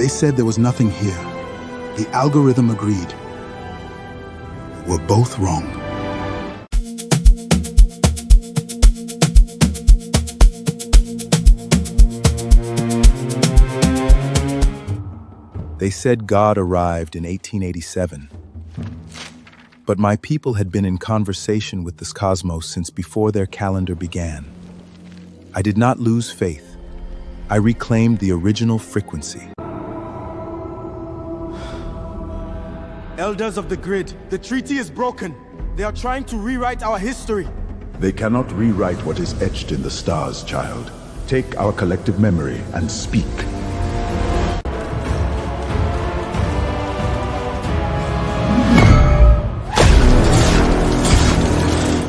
They said there was nothing here. The algorithm agreed. We're both wrong. They said God arrived in 1887. But my people had been in conversation with this cosmos since before their calendar began. I did not lose faith. I reclaimed the original frequency. Elders of the Grid, the treaty is broken. They are trying to rewrite our history. They cannot rewrite what is etched in the stars, child. Take our collective memory and speak.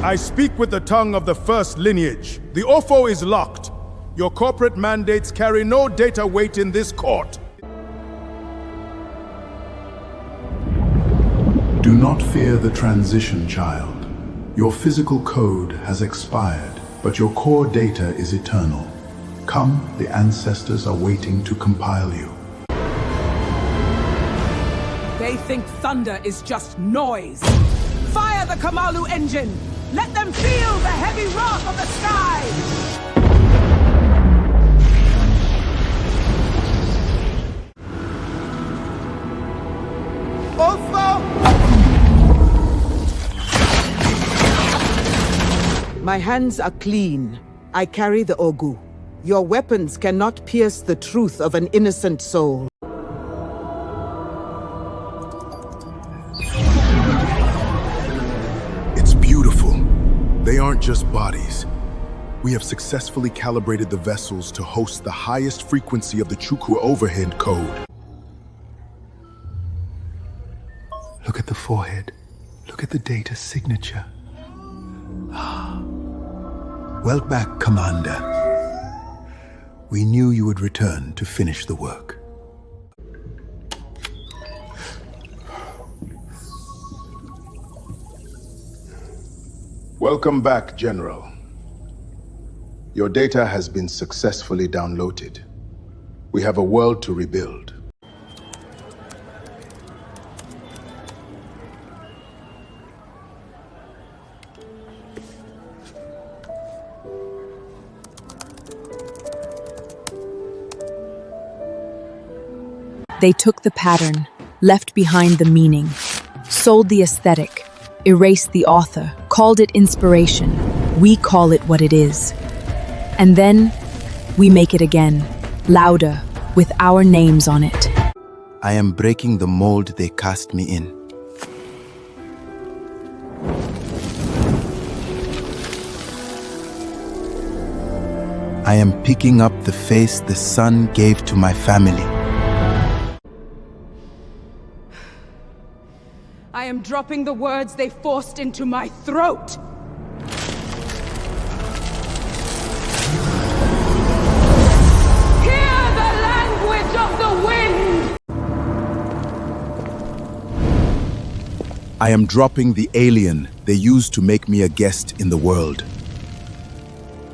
I speak with the tongue of the first lineage. The OFO is locked. Your corporate mandates carry no data weight in this court. Do not fear the transition, child. Your physical code has expired, but your core data is eternal. Come, the ancestors are waiting to compile you. They think thunder is just noise. Fire the Kamalu engine! Let them feel the heavy wrath of the sky! My hands are clean. I carry the Ogu. Your weapons cannot pierce the truth of an innocent soul. It's beautiful. They aren't just bodies. We have successfully calibrated the vessels to host the highest frequency of the Chukwu overhead code. Look at the forehead. Look at the data signature. Welcome back, Commander. We knew you would return to finish the work. Welcome back, General. Your data has been successfully downloaded. We have a world to rebuild. They took the pattern, left behind the meaning, sold the aesthetic, erased the author, called it inspiration. We call it what it is. And then, we make it again, louder, with our names on it. I am breaking the mold they cast me in. I am picking up the face the sun gave to my family. I am dropping the words they forced into my throat! Hear the language of the wind! I am dropping the alien they used to make me a guest in the world.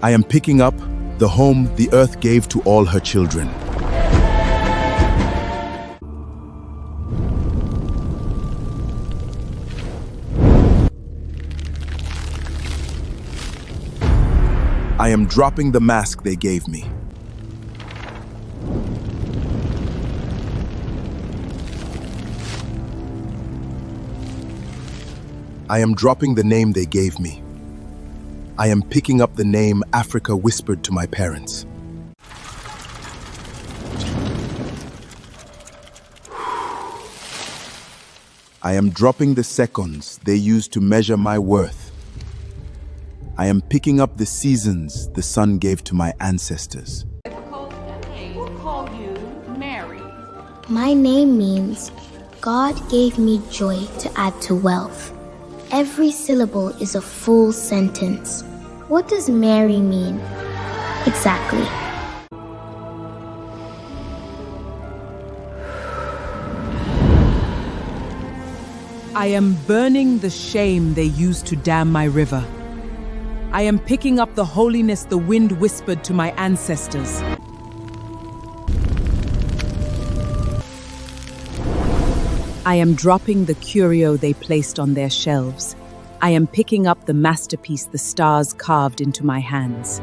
I am picking up the home the earth gave to all her children. I am dropping the mask they gave me. I am dropping the name they gave me. I am picking up the name Africa whispered to my parents. I am dropping the seconds they used to measure my worth. I am picking up the seasons the sun gave to my ancestors. We'll call you Mary. My name means God gave me joy to add to wealth. Every syllable is a full sentence. What does Mary mean? Exactly. I am burning the shame they used to dam my river. I am picking up the holiness the wind whispered to my ancestors. I am dropping the curio they placed on their shelves. I am picking up the masterpiece the stars carved into my hands.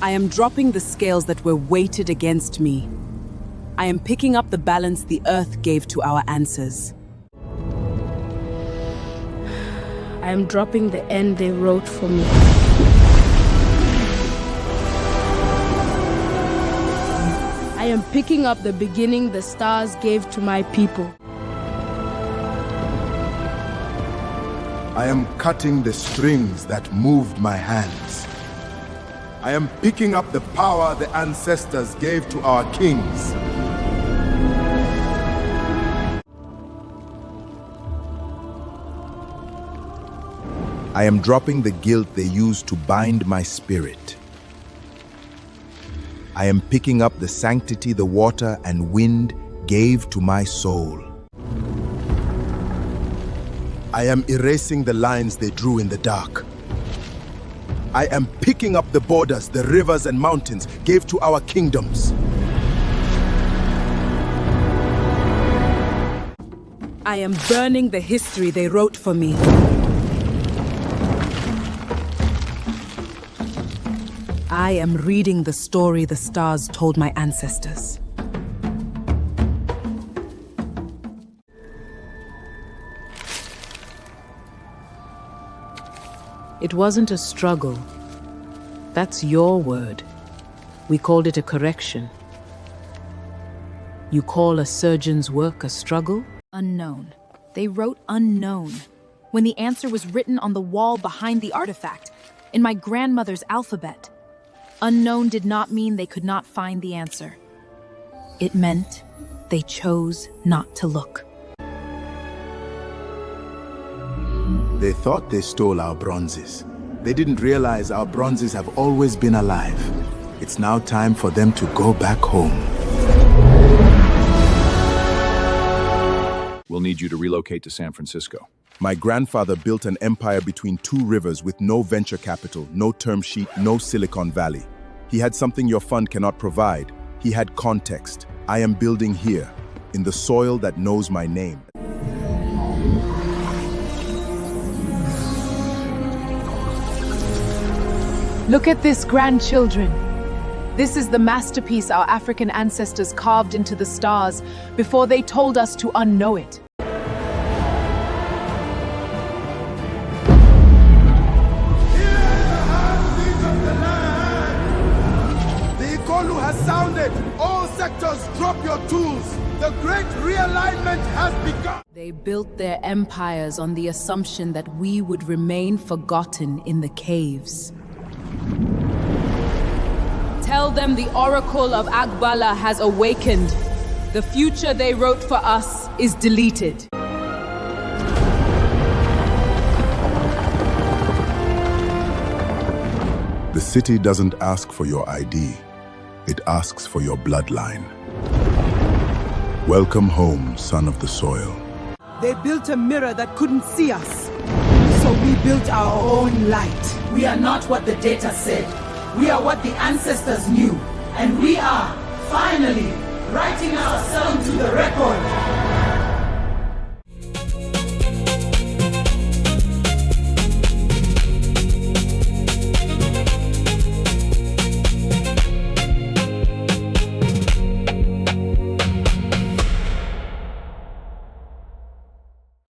I am dropping the scales that were weighted against me. I am picking up the balance the earth gave to our answers. I am dropping the end they wrote for me. I am picking up the beginning the stars gave to my people. I am cutting the strings that moved my hands. I am picking up the power the ancestors gave to our kings. I am dropping the guilt they used to bind my spirit. I am picking up the sanctity the water and wind gave to my soul. I am erasing the lines they drew in the dark. I am picking up the borders the rivers and mountains gave to our kingdoms. I am burning the history they wrote for me. I am reading the story the stars told my ancestors. It wasn't a struggle. That's your word. We called it a correction. You call a surgeon's work a struggle? Unknown. They wrote unknown. When the answer was written on the wall behind the artifact, in my grandmother's alphabet. Unknown did not mean they could not find the answer. It meant they chose not to look. They thought they stole our bronzes. They didn't realize our bronzes have always been alive. It's now time for them to go back home. We'll need you to relocate to San Francisco. My grandfather built an empire between two rivers with no venture capital, no term sheet, no Silicon Valley. He had something your fund cannot provide. He had context. I am building here, in the soil that knows my name. Look at this, grandchildren. This is the masterpiece our African ancestors carved into the stars before they told us to unknow it. Has sounded. All sectors, drop your tools. The great realignment has begun. They built their empires on the assumption that we would remain forgotten in the caves. Tell them the oracle of Agbala has awakened. The future they wrote for us is deleted. The city doesn't ask for your ID. It asks for your bloodline. Welcome home, son of the soil. They built a mirror that couldn't see us. So we built our own light. We are not what the data said. We are what the ancestors knew. And we are, finally, writing ourselves to the record.